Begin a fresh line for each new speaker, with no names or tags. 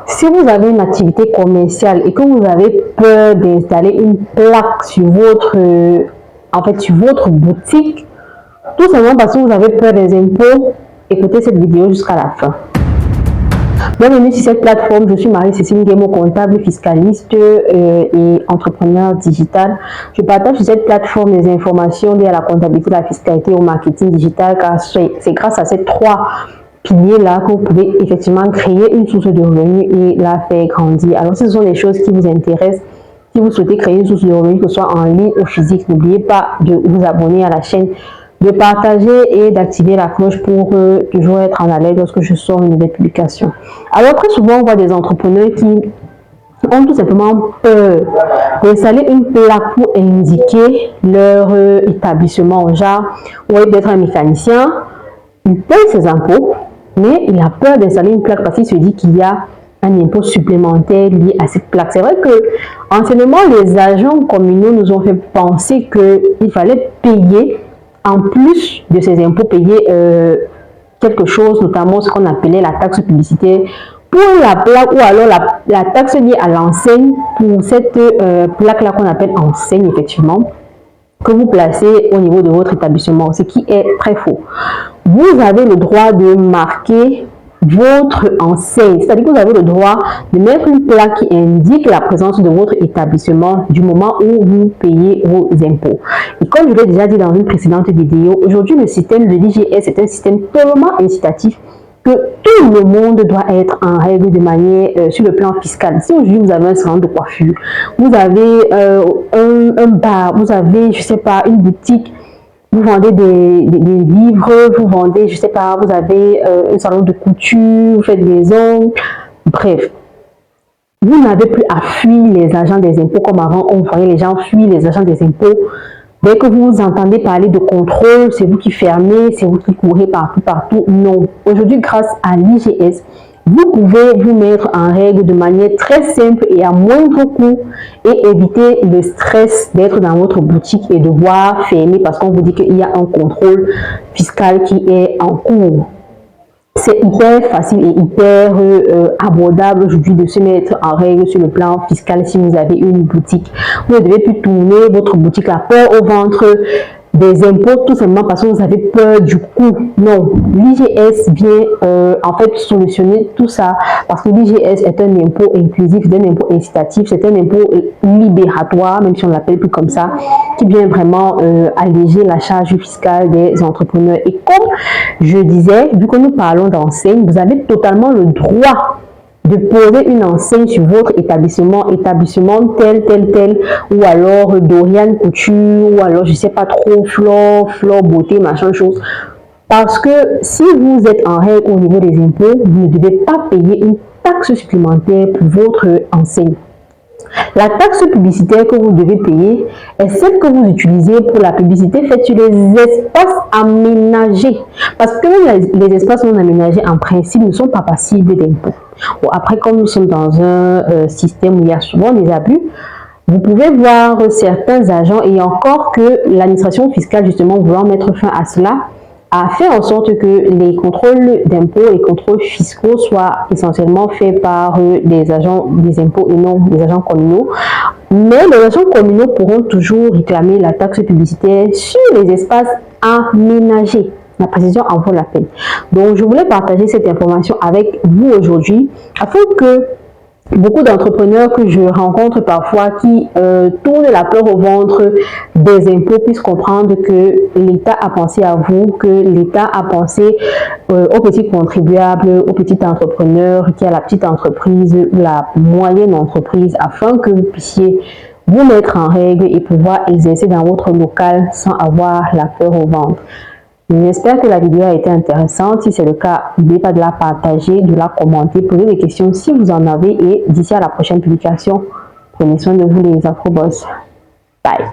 Si vous avez une activité commerciale et que vous avez peur d'installer une plaque sur votre, sur votre boutique, tout simplement parce que vous avez peur des impôts, écoutez cette vidéo jusqu'à la fin. Bienvenue sur cette plateforme, je suis Marie-Cécile Nguemo, comptable, fiscaliste et entrepreneur digital. Je partage sur cette plateforme des informations liées à la comptabilité, la fiscalité et au marketing digital, car c'est grâce à ces trois piliers-là que vous pouvez effectivement créer une source de revenus et la faire grandir. Alors, si ce sont des choses qui vous intéressent, si vous souhaitez créer une source de revenus, que ce soit en ligne ou physique, n'oubliez pas de vous abonner à la chaîne, de partager et d'activer la cloche pour toujours être en alerte lorsque je sors une nouvelle publication. Alors, très souvent, on voit des entrepreneurs qui ont tout simplement peur d'installer une plaque pour indiquer leur établissement. Genre, oui, d'être un mécanicien, il paye ses impôts, mais il a peur d'installer une plaque parce qu'il se dit qu'il y a un impôt supplémentaire lié à cette plaque. C'est vrai que, anciennement, les agents communaux nous ont fait penser qu'il fallait payer, en plus de ces impôts, payer quelque chose, notamment ce qu'on appelait la taxe publicitaire pour la plaque ou alors la taxe liée à l'enseigne pour cette plaque-là qu'on appelle enseigne, effectivement, que vous placez au niveau de votre établissement, ce qui est très faux. Vous avez le droit de marquer votre enseigne, c'est-à-dire que vous avez le droit de mettre une plaque qui indique la présence de votre établissement du moment où vous payez vos impôts. Et comme je l'ai déjà dit dans une précédente vidéo, aujourd'hui le système de l'IGS est un système tellement incitatif que tout le monde doit être en règle de manière sur le plan fiscal. Si aujourd'hui vous avez un salon de coiffure, vous avez un bar, vous avez, je sais pas, une boutique, vous vendez des livres, vous vendez, je sais pas, vous avez un salon de couture, vous faites des ongles, bref. Vous n'avez plus à fuir les agents des impôts comme avant, on voyait les gens fuir les agents des impôts. Dès que vous entendez parler de contrôle, c'est vous qui fermez, c'est vous qui courez partout. Non. Aujourd'hui, grâce à l'IGS, vous pouvez vous mettre en règle de manière très simple et à moindre coût et éviter le stress d'être dans votre boutique et de devoir fermer parce qu'on vous dit qu'il y a un contrôle fiscal qui est en cours. C'est hyper facile et hyper abordable aujourd'hui de se mettre en règle sur le plan fiscal si vous avez une boutique. Vous ne devez plus tourner votre boutique à peur au ventre des impôts tout simplement parce que vous avez peur du coût. Non, l'IGS vient en fait solutionner tout ça parce que l'IGS est un impôt inclusif, c'est un impôt incitatif, c'est un impôt libératoire, même si on l'appelle plus comme ça, qui vient vraiment alléger la charge fiscale des entrepreneurs. Et comme je disais, vu que nous parlons d'enseigne, vous avez totalement le droit de poser une enseigne sur votre établissement tel, ou alors Dorian Couture, ou alors je sais pas trop, Flore Beauté, machin chose. Parce que si vous êtes en règle au niveau des impôts, vous ne devez pas payer une taxe supplémentaire pour votre enseigne. La taxe publicitaire que vous devez payer est celle que vous utilisez pour la publicité faite sur les espaces aménagés. Parce que les espaces non aménagés, en principe, ne sont pas passibles d'impôts. Bon, après, comme nous sommes dans un système où il y a souvent des abus, vous pouvez voir certains agents, et encore que l'administration fiscale, justement, voulant mettre fin à cela, a fait en sorte que les contrôles d'impôts, les contrôles fiscaux soient essentiellement faits par des agents des impôts et non des agents communaux. Mais les agents communaux pourront toujours réclamer la taxe publicitaire sur les espaces aménagés. La précision en vaut la peine. Donc, je voulais partager cette information avec vous aujourd'hui afin que beaucoup d'entrepreneurs que je rencontre parfois qui tournent la peur au ventre des impôts puissent comprendre que l'État a pensé à vous, que l'État a pensé aux petits contribuables, aux petits entrepreneurs, qui a la petite entreprise ou la moyenne entreprise, afin que vous puissiez vous mettre en règle et pouvoir exercer dans votre local sans avoir la peur au ventre. J'espère que la vidéo a été intéressante. Si c'est le cas, n'oubliez pas de la partager, de la commenter, poser des questions si vous en avez. Et d'ici à la prochaine publication, prenez soin de vous les Afroboss. Bye.